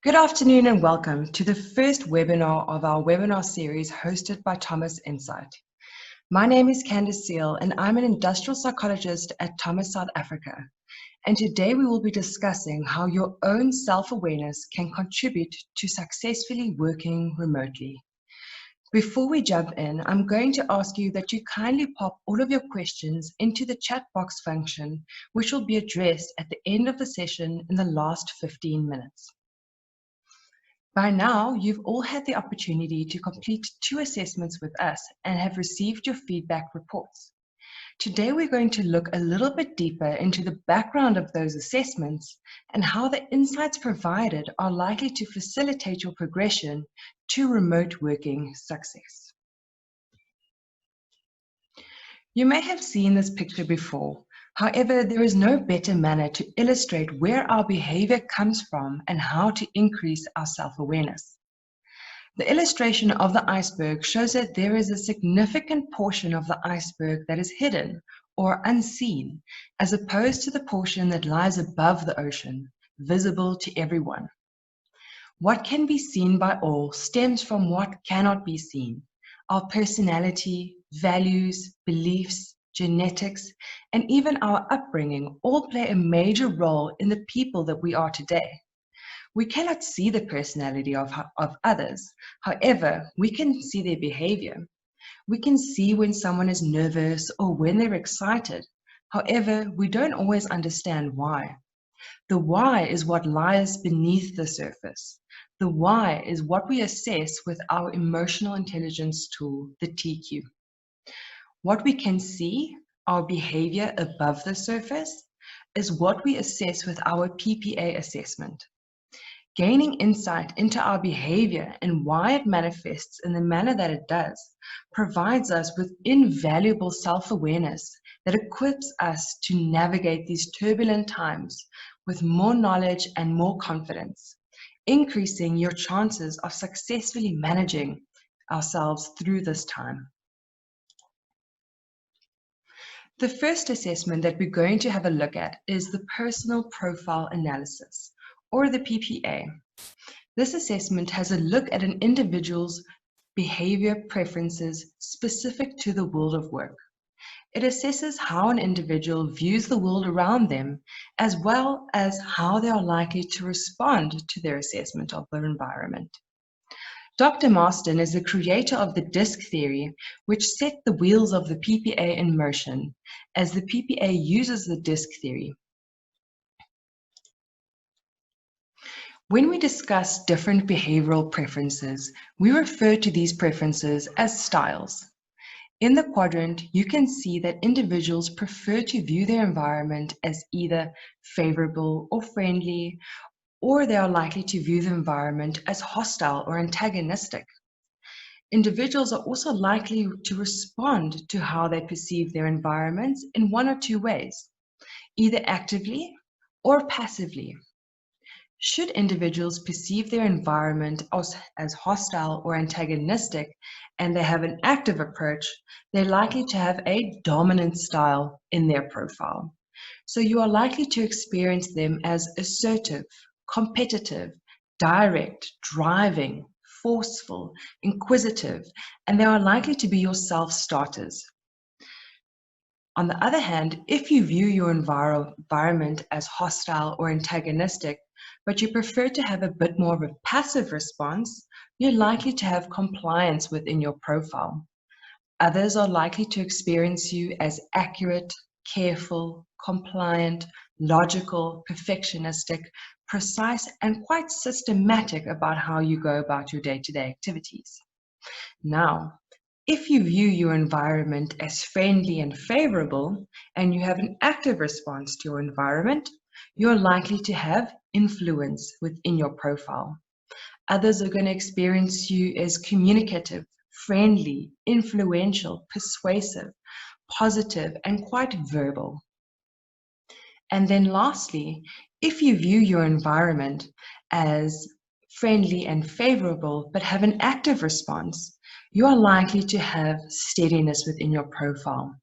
Good afternoon and welcome to the first webinar of our webinar series hosted by Thomas Insight. My name is Candice Seal and I'm an industrial psychologist at Thomas South Africa. And today we will be discussing how your own self-awareness can contribute to successfully working remotely. Before we jump in, I'm going to ask you that you kindly pop all of your questions into the chat box function, which will be addressed at the end of the session in the last 15 minutes. By now, you've all had the opportunity to complete 2 assessments with us and have received your feedback reports. Today, we're going to look a little bit deeper into the background of those assessments and how the insights provided are likely to facilitate your progression to remote working success. You may have seen this picture before. However, there is no better manner to illustrate where our behavior comes from and how to increase our self-awareness. The illustration of the iceberg shows that there is a significant portion of the iceberg that is hidden or unseen, as opposed to the portion that lies above the ocean, visible to everyone. What can be seen by all stems from what cannot be seen: our personality, values, beliefs, genetics, and even our upbringing all play a major role in the people that we are today. We cannot see the personality of others. However, we can see their behavior. We can see when someone is nervous or when they're excited. However, we don't always understand why. The why is what lies beneath the surface. The why is what we assess with our emotional intelligence tool, the TQ. What we can see, our behavior above the surface, is what we assess with our PPA assessment. Gaining insight into our behavior and why it manifests in the manner that it does provides us with invaluable self-awareness that equips us to navigate these turbulent times with more knowledge and more confidence, increasing your chances of successfully managing ourselves through this time. The first assessment that we're going to have a look at is the Personal Profile Analysis, or the PPA. This assessment has a look at an individual's behavior preferences specific to the world of work. It assesses how an individual views the world around them, as well as how they are likely to respond to their assessment of their environment. Dr. Marston is the creator of the DISC theory, which set the wheels of the PPA in motion, as the PPA uses the DISC theory. When we discuss different behavioral preferences, we refer to these preferences as styles. In the quadrant, you can see that individuals prefer to view their environment as either favorable or friendly, or they are likely to view the environment as hostile or antagonistic. Individuals are also likely to respond to how they perceive their environments in one or two ways, either actively or passively. Should individuals perceive their environment as hostile or antagonistic and they have an active approach, they're likely to have a dominant style in their profile. So you are likely to experience them as assertive, competitive, direct, driving, forceful, inquisitive, and they are likely to be your self-starters. On the other hand, if you view your environment as hostile or antagonistic, but you prefer to have a bit more of a passive response, you're likely to have compliance within your profile. Others are likely to experience you as accurate, careful, compliant, logical, perfectionistic, precise, and quite systematic about how you go about your day-to-day activities. Now, if you view your environment as friendly and favorable, and you have an active response to your environment, you're likely to have influence within your profile. Others are going to experience you as communicative, friendly, influential, persuasive, positive, and quite verbal. And then lastly, if you view your environment as friendly and favorable, but have an active response, you are likely to have steadiness within your profile.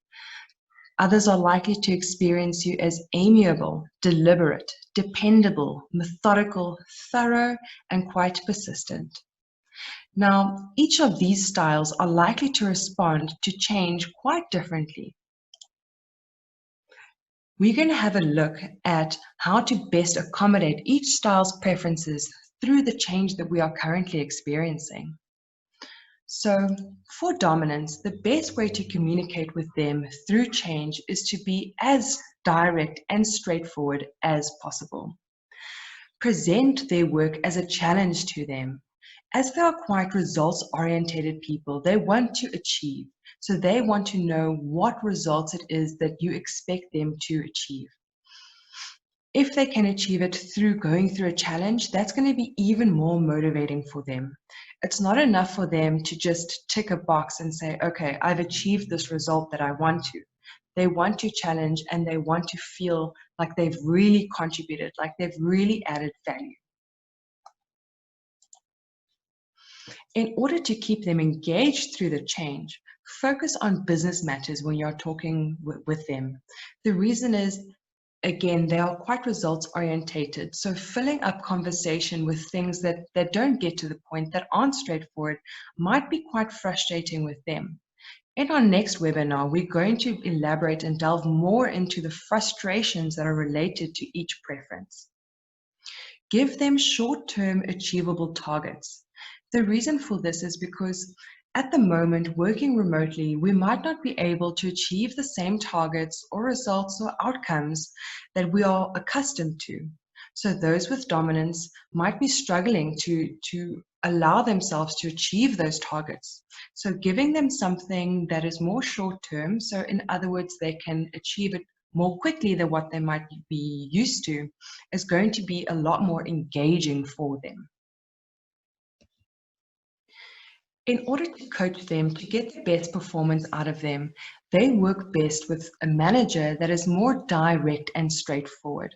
Others are likely to experience you as amiable, deliberate, dependable, methodical, thorough, and quite persistent. Now, each of these styles are likely to respond to change quite differently. We're going to have a look at how to best accommodate each style's preferences through the change that we are currently experiencing. So, for dominants, the best way to communicate with them through change is to be as direct and straightforward as possible. Present their work as a challenge to them. As they are quite results-oriented people, they want to achieve. So they want to know what results it is that you expect them to achieve. If they can achieve it through going through a challenge, that's going to be even more motivating for them. It's not enough for them to just tick a box and say, okay, I've achieved this result that I want to. They want to challenge and they want to feel like they've really contributed, like they've really added value. In order to keep them engaged through the change, focus on business matters when you're talking with them. The reason is, again, they are quite results orientated. So filling up conversation with things that don't get to the point, that aren't straightforward, might be quite frustrating with them. In our next webinar, we're going to elaborate and delve more into the frustrations that are related to each preference. Give them short-term achievable targets. The reason for this is because at the moment, working remotely, we might not be able to achieve the same targets or results or outcomes that we are accustomed to. So those with dominance might be struggling to allow themselves to achieve those targets. So giving them something that is more short-term, so in other words, they can achieve it more quickly than what they might be used to, is going to be a lot more engaging for them. In order to coach them to get the best performance out of them, they work best with a manager that is more direct and straightforward.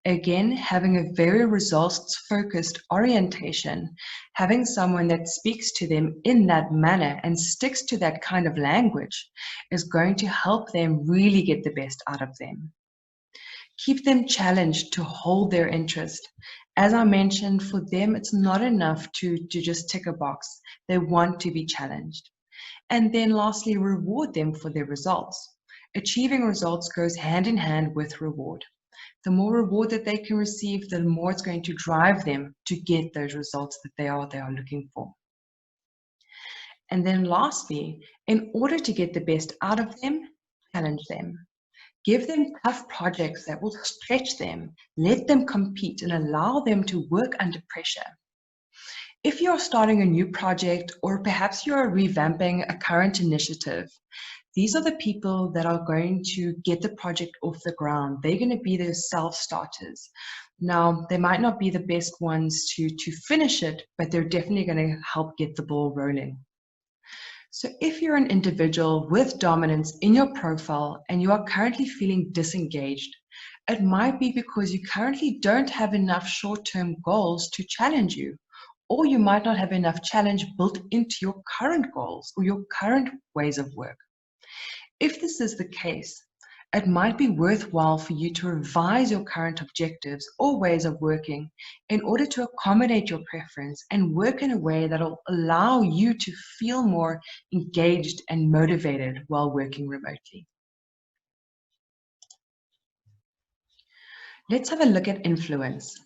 Again, having a very results-focused orientation, having someone that speaks to them in that manner and sticks to that kind of language is going to help them really get the best out of them. Keep them challenged to hold their interest. As I mentioned, for them, it's not enough to just tick a box. They want to be challenged. And then lastly, reward them for their results. Achieving results goes hand in hand with reward. The more reward that they can receive, the more it's going to drive them to get those results that they are looking for. And then lastly, in order to get the best out of them, challenge them. Give them tough projects that will stretch them, let them compete, and allow them to work under pressure. If you're starting a new project, or perhaps you're revamping a current initiative, these are the people that are going to get the project off the ground. They're going to be the self-starters. Now, they might not be the best ones to finish it, but they're definitely going to help get the ball rolling. So if you're an individual with dominance in your profile and you are currently feeling disengaged, it might be because you currently don't have enough short-term goals to challenge you, or you might not have enough challenge built into your current goals or your current ways of work. If this is the case, it might be worthwhile for you to revise your current objectives or ways of working in order to accommodate your preference and work in a way that will allow you to feel more engaged and motivated while working remotely. Let's have a look at influence.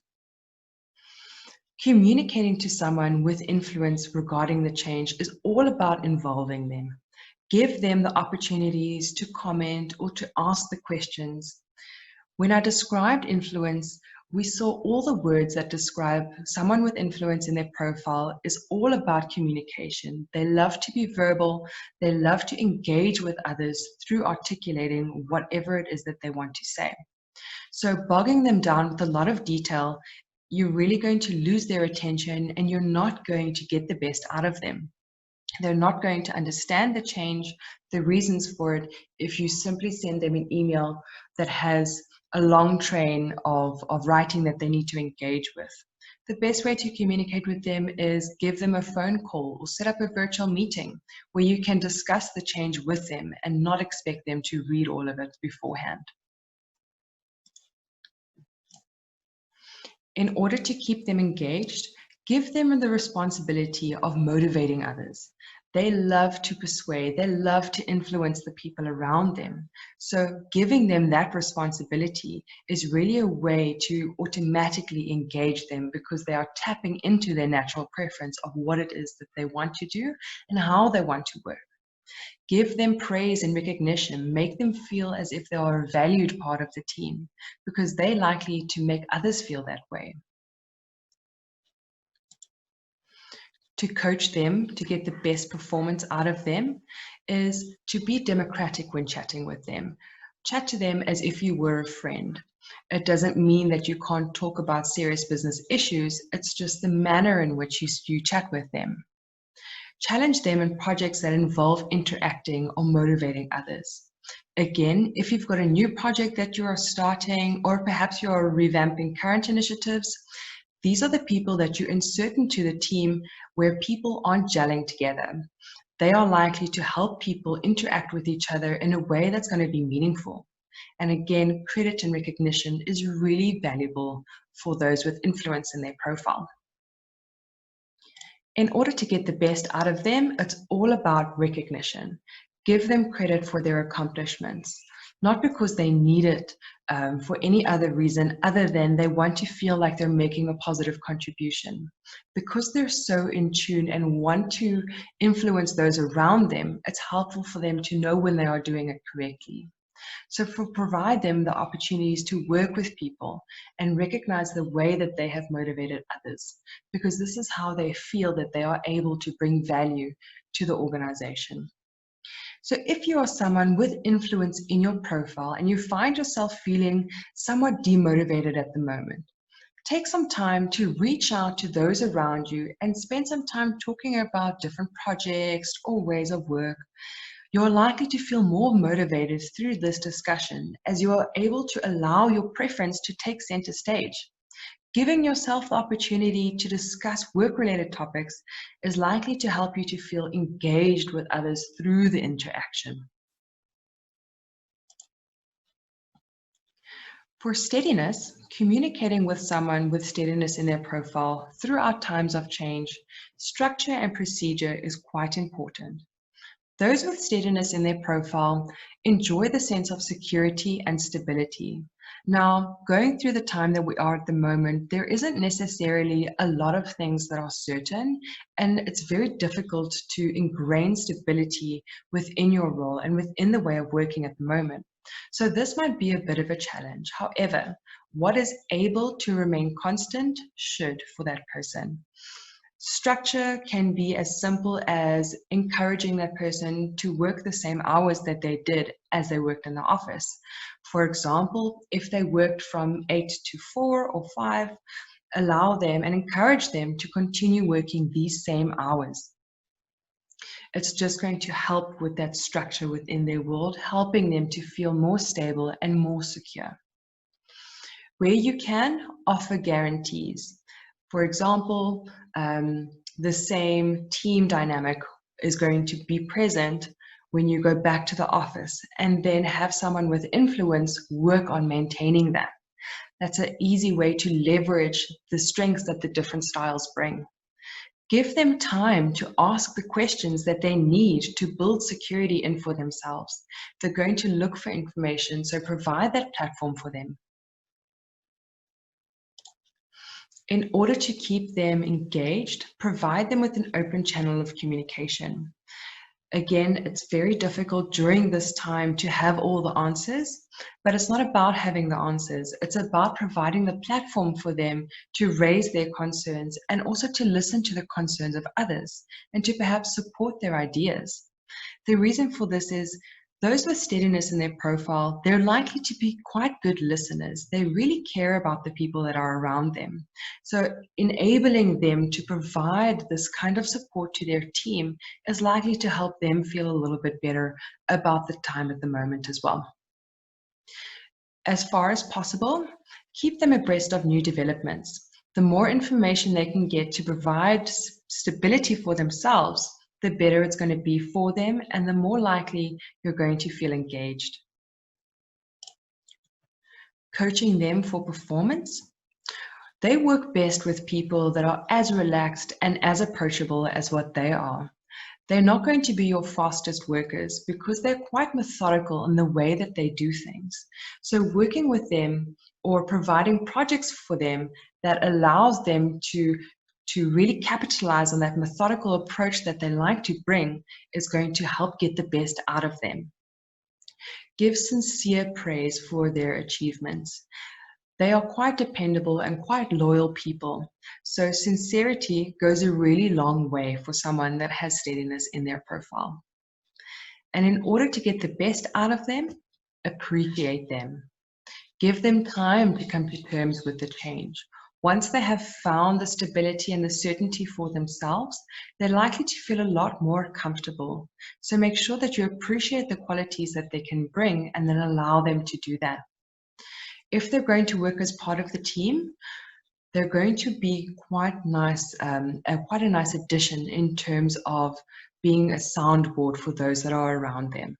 Communicating to someone with influence regarding the change is all about involving them. Give them the opportunities to comment or to ask the questions. When I described influence, we saw all the words that describe someone with influence in their profile is all about communication. They love to be verbal. They love to engage with others through articulating whatever it is that they want to say. So bogging them down with a lot of detail, you're really going to lose their attention and you're not going to get the best out of them. They're not going to understand the change, the reasons for it, if you simply send them an email that has a long train of writing that they need to engage with. The best way to communicate with them is give them a phone call or set up a virtual meeting where you can discuss the change with them and not expect them to read all of it beforehand. In order to keep them engaged, give them the responsibility of motivating others. They love to persuade, they love to influence the people around them. So giving them that responsibility is really a way to automatically engage them because they are tapping into their natural preference of what it is that they want to do and how they want to work. Give them praise and recognition. Make them feel as if they are a valued part of the team because they're likely to make others feel that way. To coach them to get the best performance out of them is to be democratic when chatting with them. Chat to them as if you were a friend. It doesn't mean that you can't talk about serious business issues. It's just the manner in which you chat with them. Challenge them in projects that involve interacting or motivating others. Again, if you've got a new project that you are starting, or perhaps you're revamping current initiatives, these are the people that you insert into the team where people aren't gelling together. They are likely to help people interact with each other in a way that's going to be meaningful. And again, credit and recognition is really valuable for those with influence in their profile. In order to get the best out of them, it's all about recognition. Give them credit for their accomplishments, not because they need it for any other reason other than they want to feel like they're making a positive contribution. Because they're so in tune and want to influence those around them, it's helpful for them to know when they are doing it correctly. So provide them the opportunities to work with people and recognize the way that they have motivated others, because this is how they feel that they are able to bring value to the organization. So if you are someone with influence in your profile and you find yourself feeling somewhat demotivated at the moment, take some time to reach out to those around you and spend some time talking about different projects or ways of work. You're likely to feel more motivated through this discussion as you are able to allow your preference to take center stage. Giving yourself the opportunity to discuss work-related topics is likely to help you to feel engaged with others through the interaction. For steadiness, communicating with someone with steadiness in their profile throughout times of change, structure and procedure is quite important. Those with steadiness in their profile enjoy the sense of security and stability. Now, going through the time that we are at the moment, there isn't necessarily a lot of things that are certain, and it's very difficult to ingrain stability within your role and within the way of working at the moment. So this might be a bit of a challenge. However, what is able to remain constant should for that person. Structure can be as simple as encouraging that person to work the same hours that they did as they worked in the office. For example, if they worked from 8 to 4 or 5, allow them and encourage them to continue working these same hours. It's just going to help with that structure within their world, helping them to feel more stable and more secure. Where you can, offer guarantees. For example, the same team dynamic is going to be present when you go back to the office, and then have someone with influence work on maintaining that. That's an easy way to leverage the strengths that the different styles bring. Give them time to ask the questions that they need to build security in for themselves. They're going to look for information, so provide that platform for them. In order to keep them engaged, provide them with an open channel of communication. Again, it's very difficult during this time to have all the answers, but it's not about having the answers. It's about providing the platform for them to raise their concerns and also to listen to the concerns of others and to perhaps support their ideas. The reason for this is those with steadiness in their profile, they're likely to be quite good listeners. They really care about the people that are around them. So enabling them to provide this kind of support to their team is likely to help them feel a little bit better about the time at the moment as well. As far as possible, keep them abreast of new developments. The more information they can get to provide stability for themselves, the better it's going to be for them, and the more likely you're going to feel engaged. Coaching them for performance. They work best with people that are as relaxed and as approachable as what they are. They're not going to be your fastest workers because they're quite methodical in the way that they do things. So working with them or providing projects for them that allows them to really capitalize on that methodical approach that they like to bring is going to help get the best out of them. Give sincere praise for their achievements. They are quite dependable and quite loyal people. So sincerity goes a really long way for someone that has steadiness in their profile. And in order to get the best out of them, appreciate them. Give them time to come to terms with the change. Once they have found the stability and the certainty for themselves, they're likely to feel a lot more comfortable. So make sure that you appreciate the qualities that they can bring and then allow them to do that. If they're going to work as part of the team, they're going to be quite a nice addition in terms of being a soundboard for those that are around them.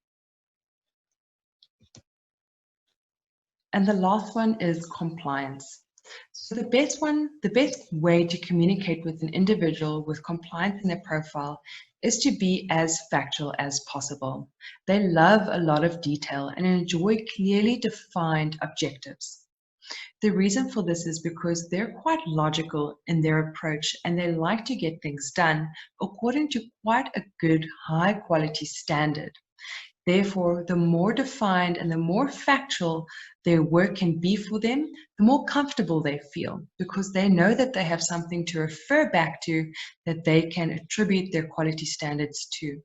And the last one is compliance. So the best way to communicate with an individual with compliance in their profile is to be as factual as possible. They love a lot of detail and enjoy clearly defined objectives. The reason for this is because they're quite logical in their approach and they like to get things done according to quite a good high quality standard. Therefore, the more defined and the more factual their work can be for them, the more comfortable they feel because they know that they have something to refer back to that they can attribute their quality standards to.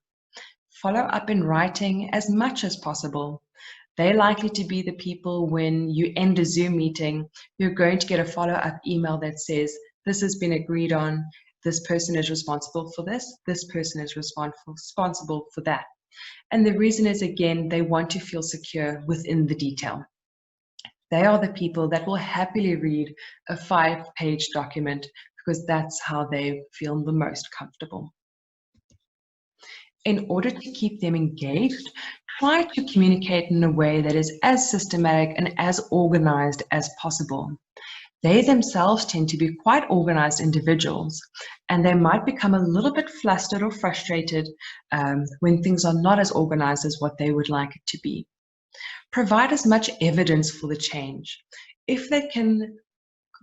Follow up in writing as much as possible. They're likely to be the people when you end a Zoom meeting, you're going to get a follow-up email that says, this has been agreed on, this person is responsible for this person is responsible for that. And the reason is, again, they want to feel secure within the detail. They are the people that will happily read a 5-page document because that's how they feel the most comfortable. In order to keep them engaged, try to communicate in a way that is as systematic and as organized as possible. They themselves tend to be quite organized individuals, and they might become a little bit flustered or frustrated when things are not as organized as what they would like it to be. Provide as much evidence for the change. If they can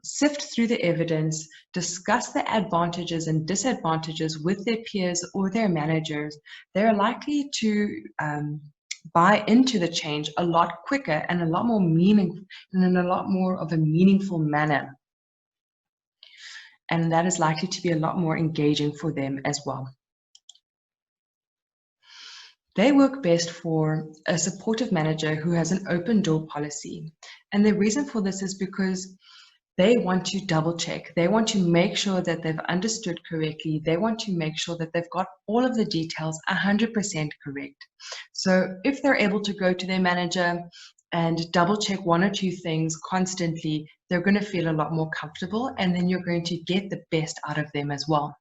sift through the evidence, discuss the advantages and disadvantages with their peers or their managers, they're likely to buy into the change a lot quicker and a lot more meaningful and in a lot more of a meaningful manner. And that is likely to be a lot more engaging for them as well. They work best for a supportive manager who has an open door policy. And the reason for this is because they want to double check. They want to make sure that they've understood correctly. They want to make sure that they've got all of the details 100% correct. So if they're able to go to their manager and double check one or two things constantly, they're going to feel a lot more comfortable, and then you're going to get the best out of them as well.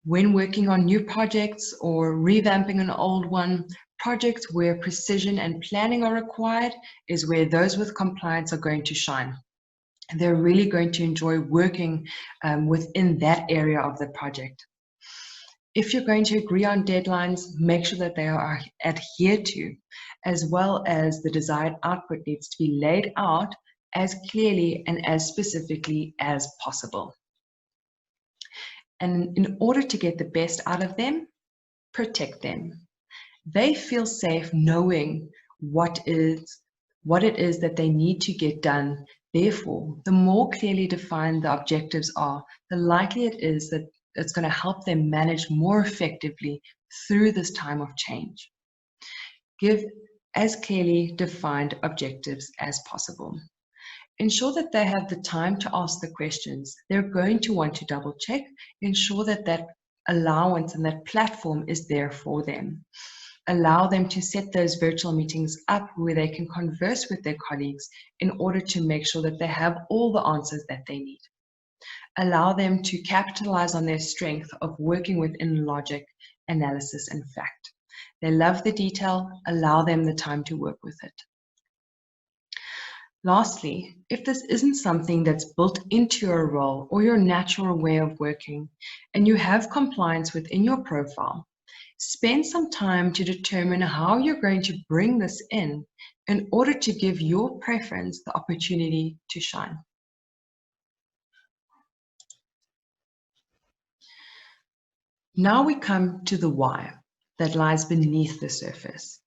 When working on new projects or revamping an old one, projects where precision and planning are required is where those with compliance are going to shine. They're really going to enjoy working within that area of the project. If you're going to agree on deadlines, make sure that they are adhered to, as well as the desired output needs to be laid out as clearly and as specifically as possible. And in order to get the best out of them, protect them. They feel safe knowing what it is that they need to get done. Therefore, the more clearly defined the objectives are, the likelier it is that it's going to help them manage more effectively through this time of change. Give as clearly defined objectives as possible. Ensure that they have the time to ask the questions. They're going to want to double check. Ensure that that allowance and that platform is there for them. Allow them to set those virtual meetings up where they can converse with their colleagues in order to make sure that they have all the answers that they need. Allow them to capitalize on their strength of working within logic, analysis, and fact. They love the detail. Allow them the time to work with it. Lastly, if this isn't something that's built into your role or your natural way of working, and you have compliance within your profile, spend some time to determine how you're going to bring this in order to give your preference the opportunity to shine. Now we come to the why that lies beneath the surface.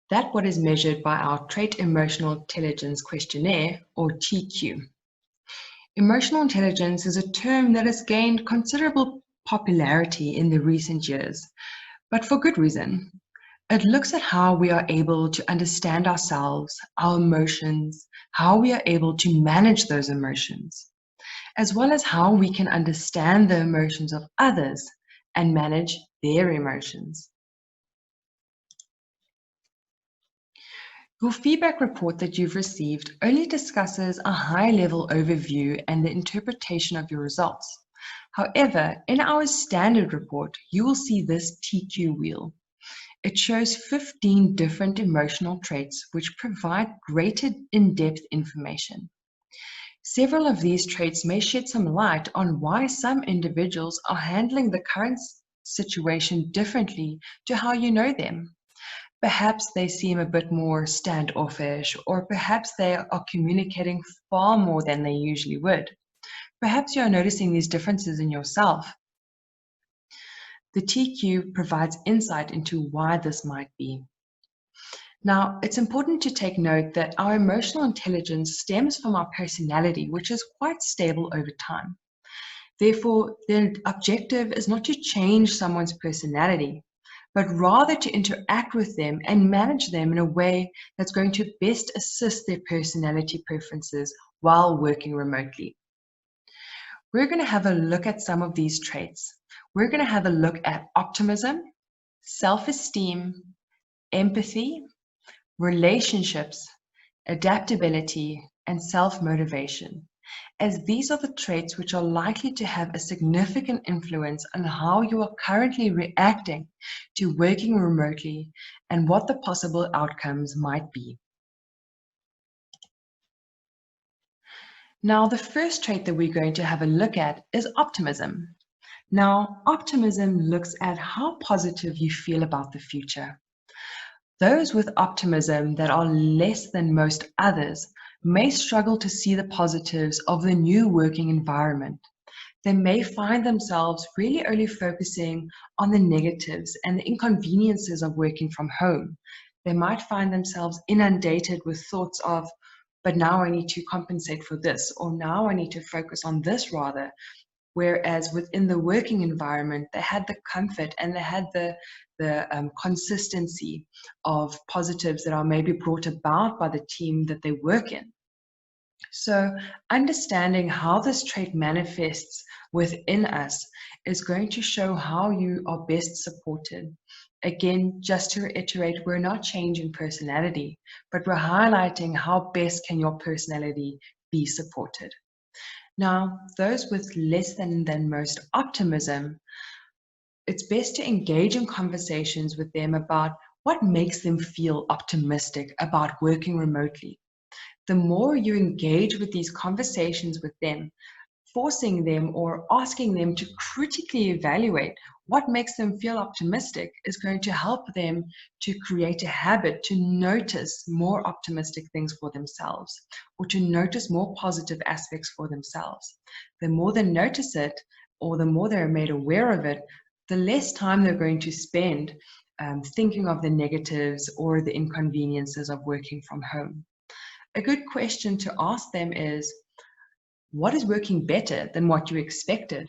That what is measured by our Trait Emotional Intelligence Questionnaire, or TQ. Emotional intelligence is a term that has gained considerable popularity in the recent years, but for good reason. It looks at how we are able to understand ourselves, our emotions, how we are able to manage those emotions, as well as how we can understand the emotions of others and manage their emotions. Your feedback report that you've received only discusses a high-level overview and the interpretation of your results. However, in our standard report, you will see this TQ wheel. It shows 15 different emotional traits which provide greater in-depth information. Several of these traits may shed some light on why some individuals are handling the current situation differently to how you know them. Perhaps they seem a bit more standoffish, or perhaps they are communicating far more than they usually would. Perhaps you are noticing these differences in yourself. The TQ provides insight into why this might be. Now, it's important to take note that our emotional intelligence stems from our personality, which is quite stable over time. Therefore, the objective is not to change someone's personality, but rather to interact with them and manage them in a way that's going to best assist their personality preferences while working remotely. We're going to have a look at some of these traits. We're going to have a look at optimism, self-esteem, empathy, relationships, adaptability, and self-motivation, as these are the traits which are likely to have a significant influence on how you are currently reacting to working remotely and what the possible outcomes might be. Now, the first trait that we're going to have a look at is optimism. Now, optimism looks at how positive you feel about the future. Those with optimism that are less than most others may struggle to see the positives of the new working environment. They may find themselves really only focusing on the negatives and the inconveniences of working from home. They might find themselves inundated with thoughts of, but now I need to compensate for this, or now I need to focus on this rather. Whereas within the working environment, they had the comfort and they had the consistency of positives that are maybe brought about by the team that they work in. So understanding how this trait manifests within us is going to show how you are best supported. Again, just to reiterate, we're not changing personality, but we're highlighting how best can your personality be supported. Now, those with less than most optimism, it's best to engage in conversations with them about what makes them feel optimistic about working remotely. The more you engage with these conversations with them, forcing them or asking them to critically evaluate what makes them feel optimistic is going to help them to create a habit to notice more optimistic things for themselves, or to notice more positive aspects for themselves. The more they notice it, or the more they're made aware of it, the less time they're going to spend thinking of the negatives or the inconveniences of working from home. A good question to ask them is, what is working better than what you expected?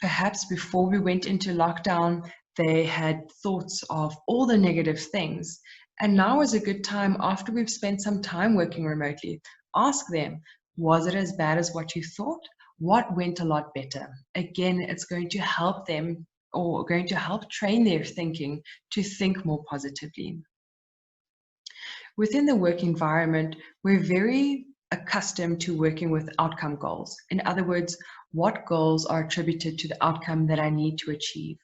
Perhaps before we went into lockdown, they had thoughts of all the negative things. And now is a good time, after we've spent some time working remotely, ask them, was it as bad as what you thought? What went a lot better? Again, it's going to help them, or going to help train their thinking to think more positively. Within the work environment, we're very accustomed to working with outcome goals. In other words, what goals are attributed to the outcome that I need to achieve.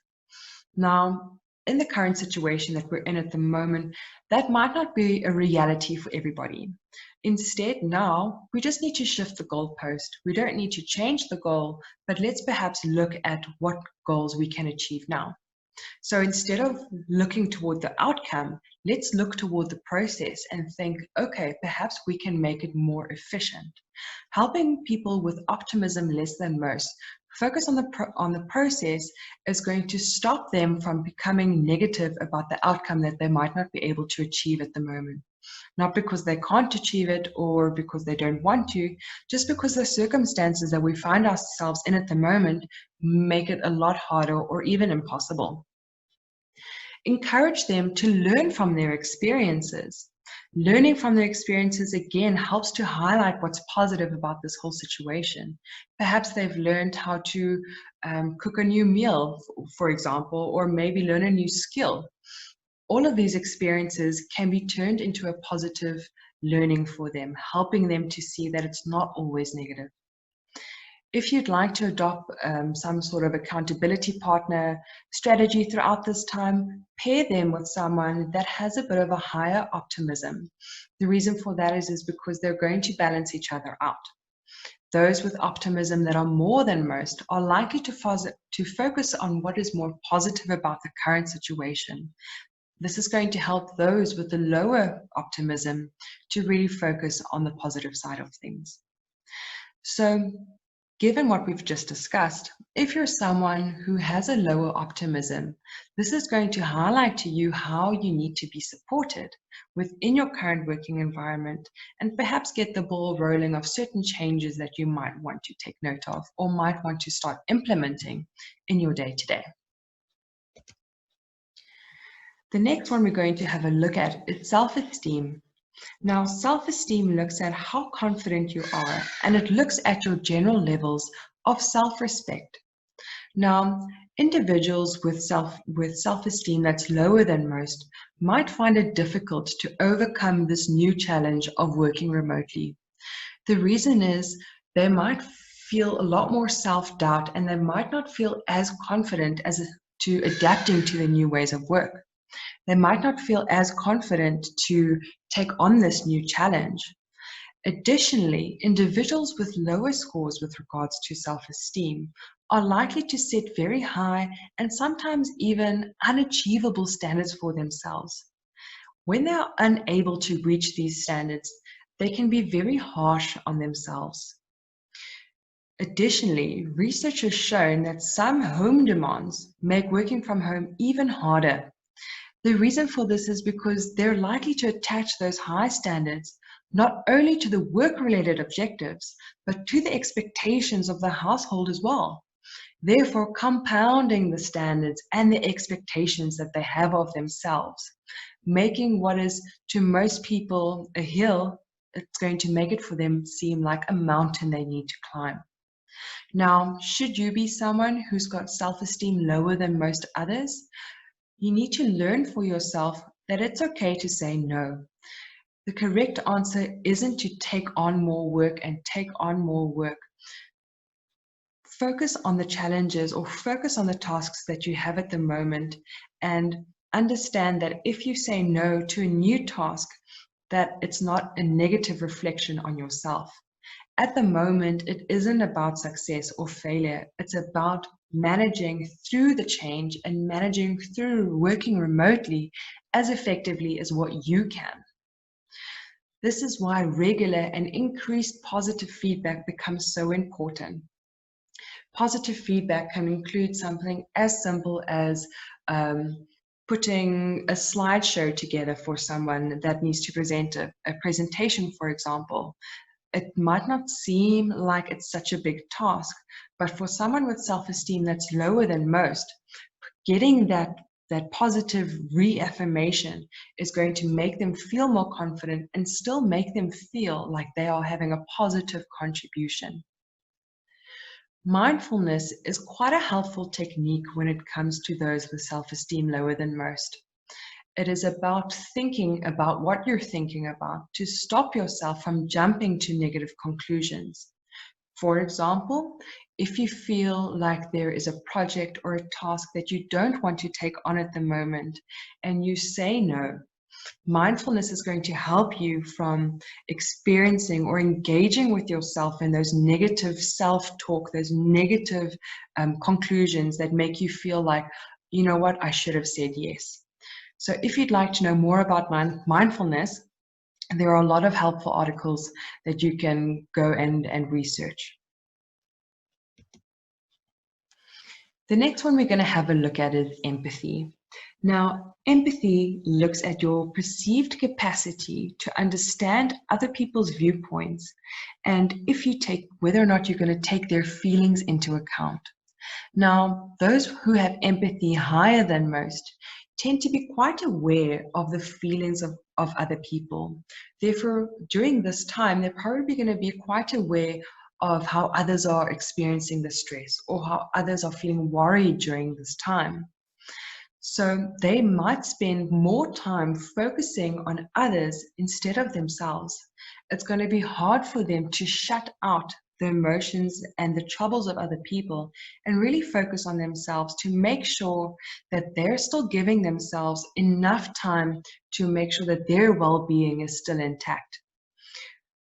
Now, in the current situation that we're in at the moment, that might not be a reality for everybody. Instead, now we just need to shift the goalpost. We don't need to change the goal, but let's perhaps look at what goals we can achieve now. So instead of looking toward the outcome, let's look toward the process and think, okay, perhaps we can make it more efficient. Helping people with optimism less than most focus on the process is going to stop them from becoming negative about the outcome that they might not be able to achieve at the moment. Not because they can't achieve it or because they don't want to, just because the circumstances that we find ourselves in at the moment make it a lot harder or even impossible. Encourage them to learn from their experiences. Learning from their experiences again helps to highlight what's positive about this whole situation. Perhaps they've learned how to cook a new meal, for example, or maybe learn a new skill. All of these experiences can be turned into a positive learning for them, helping them to see that it's not always negative. If you'd like to adopt some sort of accountability partner strategy throughout this time, pair them with someone that has a bit of a higher optimism. The reason for that is because they're going to balance each other out. Those with optimism that are more than most are likely to focus on what is more positive about the current situation. This is going to help those with the lower optimism to really focus on the positive side of things. So, given what we've just discussed, if you're someone who has a lower optimism, this is going to highlight to you how you need to be supported within your current working environment and perhaps get the ball rolling of certain changes that you might want to take note of or might want to start implementing in your day-to-day. The next one we're going to have a look at is self-esteem. Now, self-esteem looks at how confident you are, and it looks at your general levels of self-respect. Now, individuals with self-esteem that's lower than most might find it difficult to overcome this new challenge of working remotely. The reason is they might feel a lot more self-doubt and they might not feel as confident as to adapting to the new ways of work. They might not feel as confident to take on this new challenge. Additionally, individuals with lower scores with regards to self-esteem are likely to set very high and sometimes even unachievable standards for themselves. When they are unable to reach these standards, they can be very harsh on themselves. Additionally, research has shown that some home demands make working from home even harder. The reason for this is because they're likely to attach those high standards not only to the work-related objectives, but to the expectations of the household as well. Therefore, compounding the standards and the expectations that they have of themselves, making what is to most people a hill, it's going to make it for them seem like a mountain they need to climb. Now, should you be someone who's got self-esteem lower than most others, you need to learn for yourself that it's okay to say no. The correct answer isn't to take on more work and take on more work. Focus on the challenges or focus on the tasks that you have at the moment and understand that if you say no to a new task, that it's not a negative reflection on yourself. At the moment, it isn't about success or failure. It's about managing through the change and managing through working remotely as effectively as what you can. This is why regular and increased positive feedback becomes so important. Positive feedback can include something as simple as putting a slideshow together for someone that needs to present a presentation, for example. It might not seem like it's such a big task, but for someone with self-esteem that's lower than most, getting that positive reaffirmation is going to make them feel more confident and still make them feel like they are having a positive contribution. Mindfulness is quite a helpful technique when it comes to those with self-esteem lower than most. It is about thinking about what you're thinking about to stop yourself from jumping to negative conclusions, For example, if you feel like there is a project or a task that you don't want to take on at the moment and you say no, mindfulness is going to help you from experiencing or engaging with yourself in those negative self-talk, those negative conclusions that make you feel like, you know what, I should have said yes. So if you'd like to know more about mindfulness, there are a lot of helpful articles that you can go and research. The next one we're going to have a look at is empathy. Now, empathy looks at your perceived capacity to understand other people's viewpoints and whether or not you're going to take their feelings into account. Now, those who have empathy higher than most tend to be quite aware of the feelings of other people. Therefore, during this time, they're probably going to be quite aware of how others are experiencing the stress or how others are feeling worried during this time. So they might spend more time focusing on others instead of themselves. It's going to be hard for them to shut out the emotions and the troubles of other people and really focus on themselves to make sure that they're still giving themselves enough time to make sure that their well-being is still intact.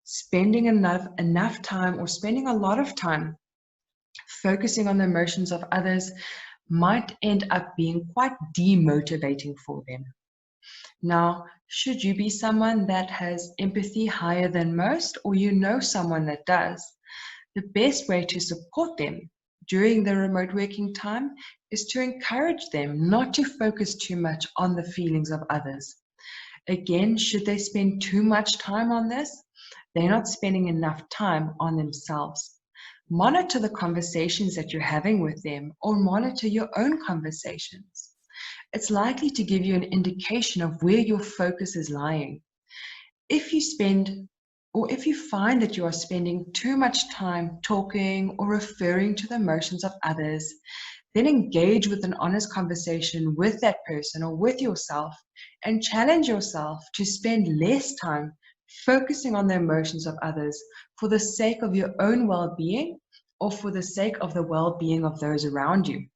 Spending enough time or spending a lot of time focusing on the emotions of others might end up being quite demotivating for them. Now, should you be someone that has empathy higher than most, or you know someone that does, the best way to support them during the remote working time is to encourage them not to focus too much on the feelings of others. Again, should they spend too much time on this, they're not spending enough time on themselves. Monitor the conversations that you're having with them or monitor your own conversations. It's likely to give you an indication of where your focus is lying. If you find that you are spending too much time talking or referring to the emotions of others, then engage with an honest conversation with that person or with yourself and challenge yourself to spend less time focusing on the emotions of others for the sake of your own well-being or for the sake of the well-being of those around you.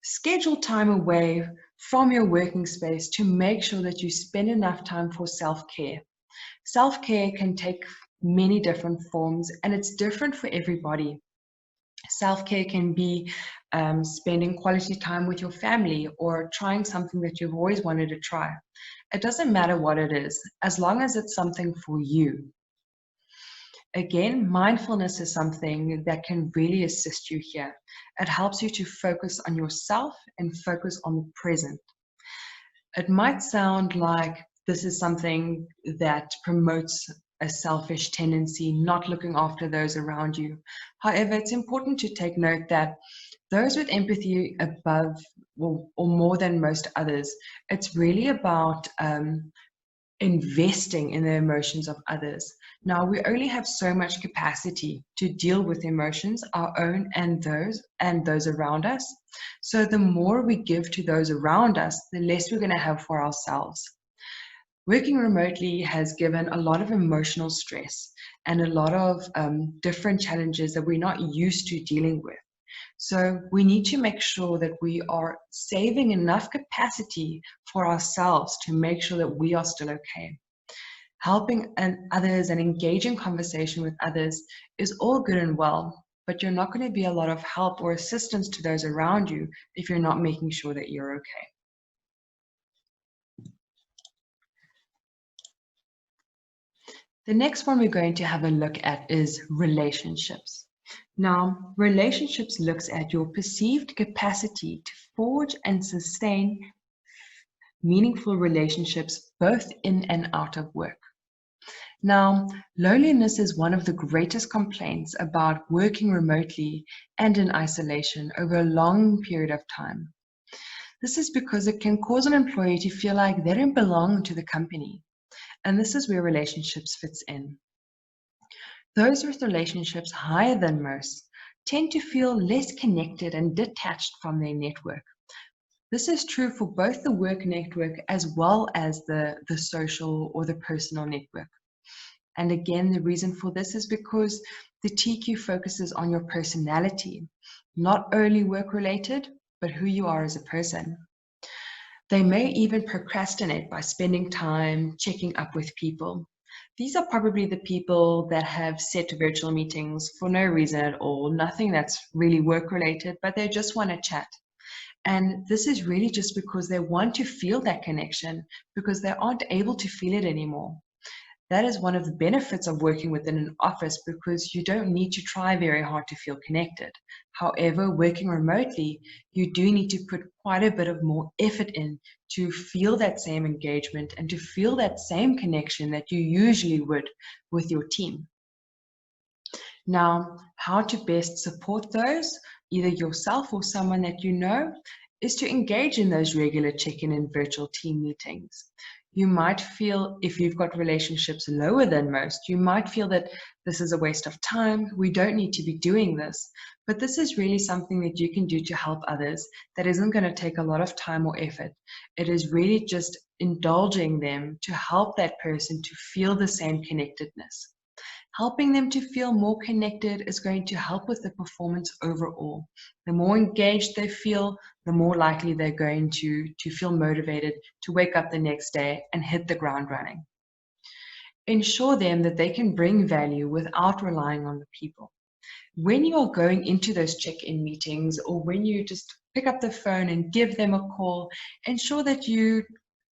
Schedule time away from your working space to make sure that you spend enough time for self-care. Self-care can take many different forms and it's different for everybody. Self-care can be spending quality time with your family or trying something that you've always wanted to try. It doesn't matter what it is, as long as it's something for you. Again, mindfulness is something that can really assist you here. It helps you to focus on yourself and focus on the present. It might sound like this is something that promotes a selfish tendency, not looking after those around you. However, it's important to take note that those with empathy above or more than most others, it's really about investing in the emotions of others. Now, we only have so much capacity to deal with emotions, our own and those around us. So the more we give to those around us, the less we're going to have for ourselves. Working remotely has given a lot of emotional stress and a lot of different challenges that we're not used to dealing with. So we need to make sure that we are saving enough capacity for ourselves to make sure that we are still okay. Helping others and engaging conversation with others is all good and well, but you're not going to be a lot of help or assistance to those around you if you're not making sure that you're okay. The next one we're going to have a look at is relationships. Now, relationships looks at your perceived capacity to forge and sustain meaningful relationships both in and out of work. Now, loneliness is one of the greatest complaints about working remotely and in isolation over a long period of time. This is because it can cause an employee to feel like they don't belong to the company. And this is where relationships fits in. Those with relationships higher than most tend to feel less connected and detached from their network. This is true for both the work network as well as the social or the personal network. And again, the reason for this is because the TQ focuses on your personality, not only work-related, but who you are as a person. They may even procrastinate by spending time checking up with people. These are probably the people that have set virtual meetings for no reason at all, nothing that's really work-related, but they just want to chat. And this is really just because they want to feel that connection because they aren't able to feel it anymore. That is one of the benefits of working within an office because you don't need to try very hard to feel connected. However, working remotely, you do need to put quite a bit of more effort in to feel that same engagement and to feel that same connection that you usually would with your team. Now, how to best support those, either yourself or someone that you know, is to engage in those regular check-in and virtual team meetings. You might feel, if you've got relationships lower than most, you might feel that this is a waste of time, we don't need to be doing this. But this is really something that you can do to help others that isn't going to take a lot of time or effort. It is really just indulging them to help that person to feel the same connectedness. Helping them to feel more connected is going to help with the performance overall. The more engaged they feel, the more likely they're going to feel motivated to wake up the next day and hit the ground running. Ensure them that they can bring value without relying on the people. When you are going into those check-in meetings or when you just pick up the phone and give them a call, ensure that you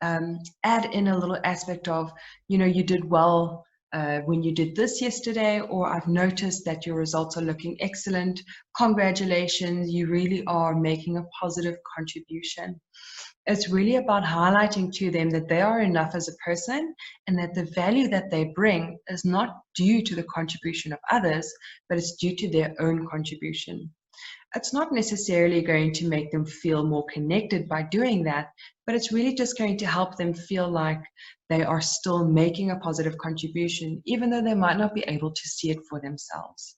add in a little aspect of, you did well when you did this yesterday, or I've noticed that your results are looking excellent. Congratulations, you really are making a positive contribution. It's really about highlighting to them that they are enough as a person and that the value that they bring is not due to the contribution of others, but it's due to their own contribution. It's not necessarily going to make them feel more connected by doing that, but it's really just going to help them feel like they are still making a positive contribution, even though they might not be able to see it for themselves.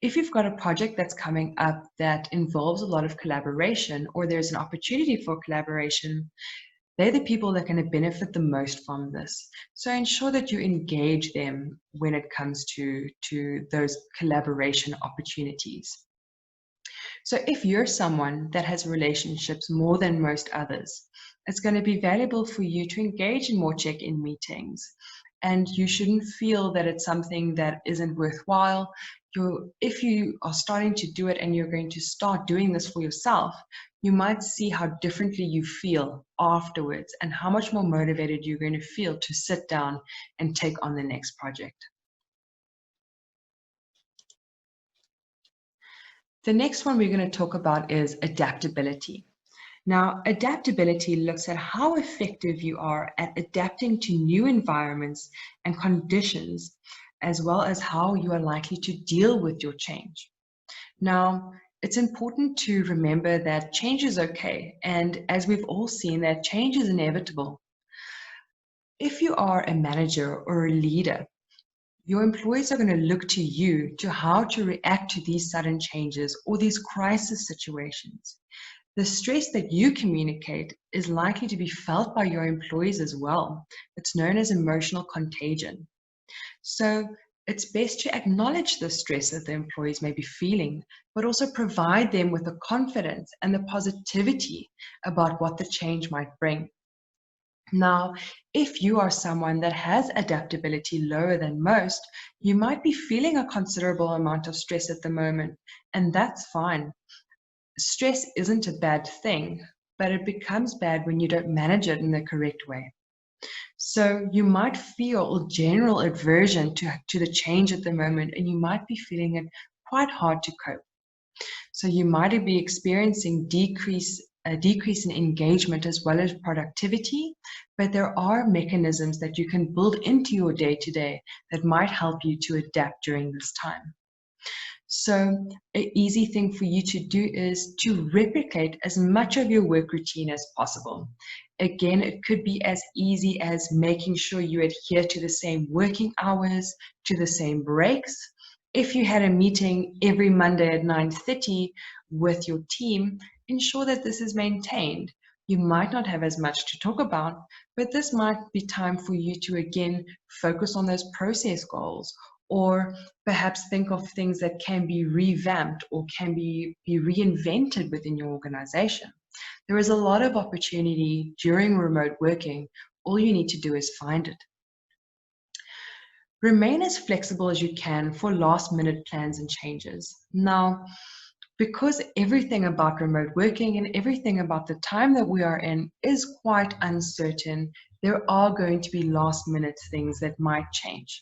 If you've got a project that's coming up that involves a lot of collaboration, or there's an opportunity for collaboration, they're the people that are going to benefit the most from this. So ensure that you engage them when it comes to those collaboration opportunities. So if you're someone that has relationships more than most others, it's going to be valuable for you to engage in more check-in meetings. And you shouldn't feel that it's something that isn't worthwhile. If you are starting to do it and you're going to start doing this for yourself, you might see how differently you feel afterwards and how much more motivated you're going to feel to sit down and take on the next project. The next one we're going to talk about is adaptability. Now, adaptability looks at how effective you are at adapting to new environments and conditions, as well as how you are likely to deal with your change. Now, it's important to remember that change is okay, and as we've all seen, that change is inevitable. If you are a manager or a leader, your employees are going to look to you to how to react to these sudden changes or these crisis situations. The stress that you communicate is likely to be felt by your employees as well. It's known as emotional contagion. So it's best to acknowledge the stress that the employees may be feeling, but also provide them with the confidence and the positivity about what the change might bring. Now, if you are someone that has adaptability lower than most, you might be feeling a considerable amount of stress at the moment, and that's fine. Stress isn't a bad thing, but it becomes bad when you don't manage it in the correct way. So you might feel general aversion to the change at the moment, and you might be feeling it quite hard to cope. So you might be experiencing a decrease in engagement as well as productivity, but there are mechanisms that you can build into your day-to-day that might help you to adapt during this time. So an easy thing for you to do is to replicate as much of your work routine as possible. Again, it could be as easy as making sure you adhere to the same working hours, to the same breaks. If you had a meeting every Monday at 9:30 with your team, ensure that this is maintained. You might not have as much to talk about, but this might be time for you to again focus on those process goals, or perhaps think of things that can be revamped or can be reinvented within your organization. There is a lot of opportunity during remote working. All you need to do is find it. Remain as flexible as you can for last-minute plans and changes. Now, because everything about remote working and everything about the time that we are in is quite uncertain, there are going to be last-minute things that might change.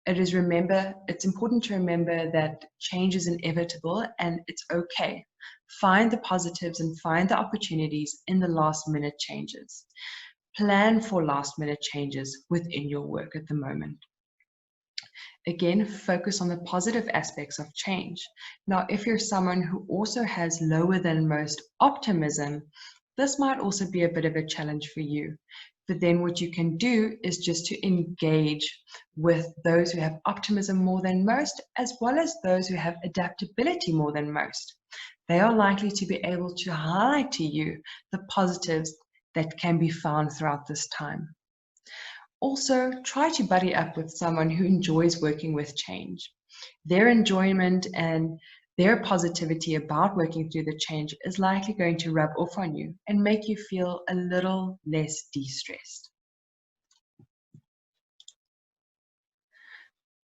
It's important to remember that change is inevitable and it's okay. Find the positives and find the opportunities in the last-minute changes. Plan for last-minute changes within your work at the moment. Again, focus on the positive aspects of change. Now, if you're someone who also has lower than most optimism, this might also be a bit of a challenge for you. But then what you can do is just to engage with those who have optimism more than most, as well as those who have adaptability more than most. They are likely to be able to highlight to you the positives that can be found throughout this time. Also, try to buddy up with someone who enjoys working with change. Their enjoyment and their positivity about working through the change is likely going to rub off on you and make you feel a little less de-stressed.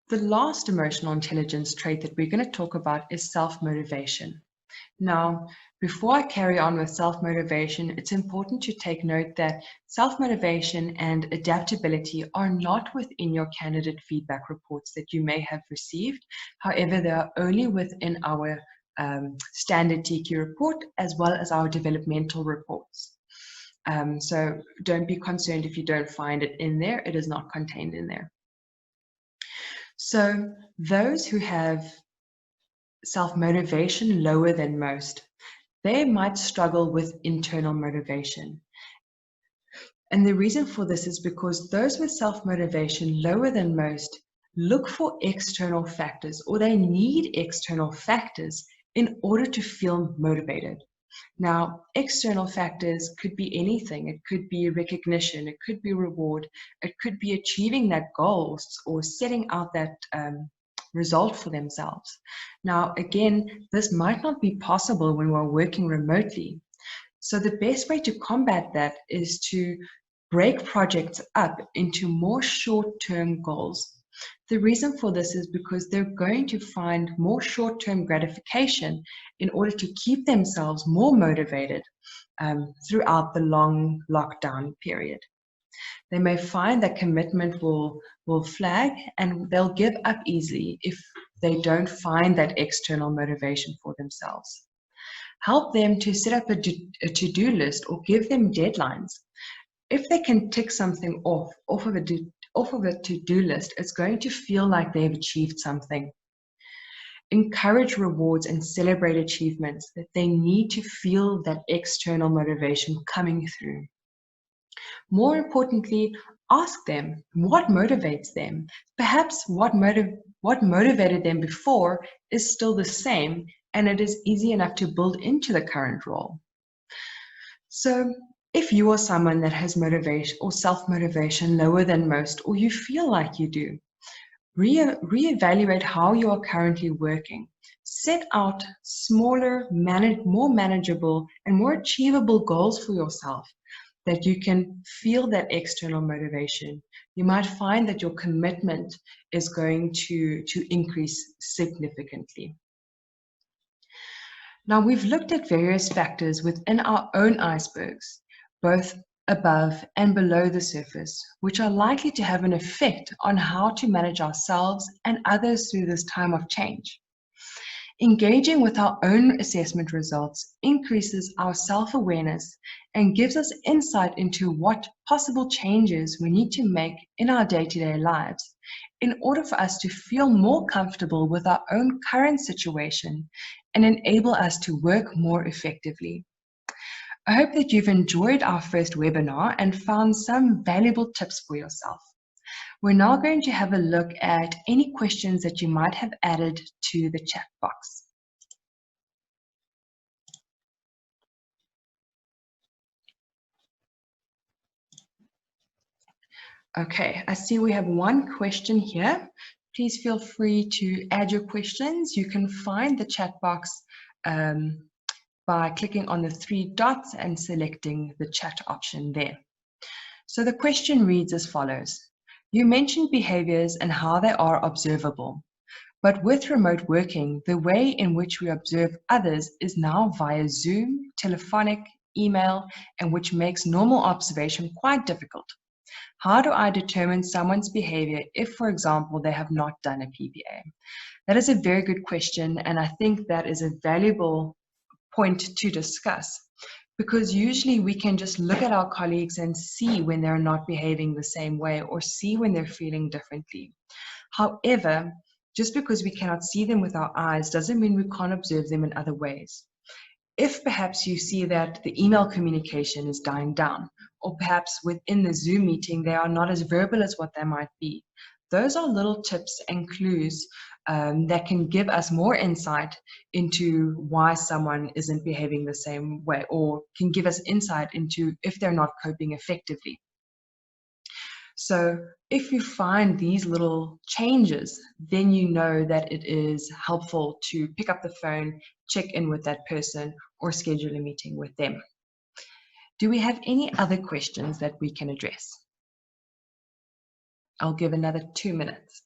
The last emotional intelligence trait that we're going to talk about is self-motivation. Now, before I carry on with self-motivation, it's important to take note that self-motivation and adaptability are not within your candidate feedback reports that you may have received. However, they are only within our standard TQ report as well as our developmental reports. So don't be concerned if you don't find it in there. It is not contained in there. So those who have self-motivation lower than most, they might struggle with internal motivation. And the reason for this is because those with self-motivation lower than most look for external factors, or they need external factors in order to feel motivated. Now, external factors could be anything. It could be recognition, it could be reward, it could be achieving that goal or setting out that result for themselves. Now, again, this might not be possible when we're working remotely. So the best way to combat that is to break projects up into more short-term goals. The reason for this is because they're going to find more short-term gratification in order to keep themselves more motivated throughout the long lockdown period. They may find that commitment will flag and they'll give up easily if they don't find that external motivation for themselves. Help them to set up a to-do list or give them deadlines. If they can tick something off of a to-do list, it's going to feel like they've achieved something. Encourage rewards and celebrate achievements that they need to feel that external motivation coming through. More importantly, ask them what motivates them. Perhaps what motivated them before is still the same, and it is easy enough to build into the current role. So if you are someone that has motivation or self-motivation lower than most, or you feel like you do, reevaluate how you are currently working. Set out smaller, more manageable, and more achievable goals for yourself that you can feel that external motivation. You might find that your commitment is going to increase significantly. Now, we've looked at various factors within our own icebergs, both above and below the surface, which are likely to have an effect on how to manage ourselves and others through this time of change. Engaging with our own assessment results increases our self-awareness and gives us insight into what possible changes we need to make in our day-to-day lives in order for us to feel more comfortable with our own current situation and enable us to work more effectively. I hope that you've enjoyed our first webinar and found some valuable tips for yourself. We're now going to have a look at any questions that you might have added to the chat box. Okay, I see we have one question here. Please feel free to add your questions. You can find the chat box by clicking on the three dots and selecting the chat option there. So the question reads as follows. You mentioned behaviors and how they are observable. But with remote working, the way in which we observe others is now via Zoom, telephonic, email, and which makes normal observation quite difficult. How do I determine someone's behavior if, for example, they have not done a PPA? That is a very good question, and I think that is a valuable point to discuss, because usually we can just look at our colleagues and see when they're not behaving the same way or see when they're feeling differently. However, just because we cannot see them with our eyes doesn't mean we can't observe them in other ways. If perhaps you see that the email communication is dying down, or perhaps within the Zoom meeting they are not as verbal as what they might be, those are little tips and clues that can give us more insight into why someone isn't behaving the same way, or can give us insight into if they're not coping effectively. So if you find these little changes, then you know that it is helpful to pick up the phone, check in with that person, or schedule a meeting with them. Do we have any other questions that we can address? I'll give another 2 minutes.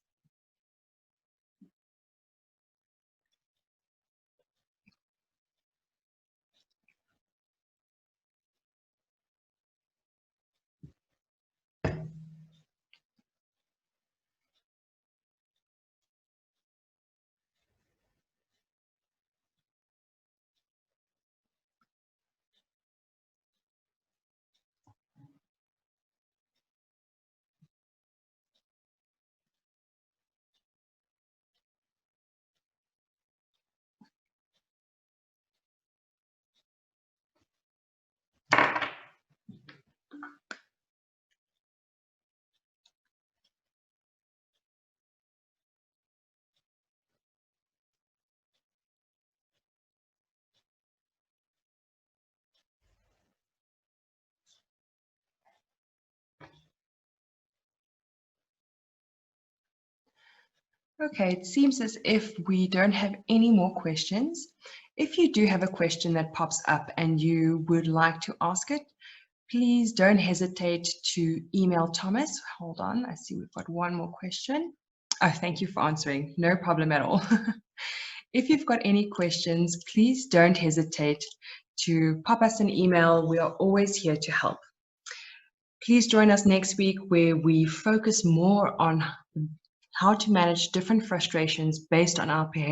Okay, it seems as if we don't have any more questions. If you do have a question that pops up and you would like to ask it, please don't hesitate to email Thomas. Hold on, I see we've got one more question. Oh, thank you for answering. No problem at all. If you've got any questions, please don't hesitate to pop us an email. We are always here to help. Please join us next week where we focus more on how to manage different frustrations based on our behavior.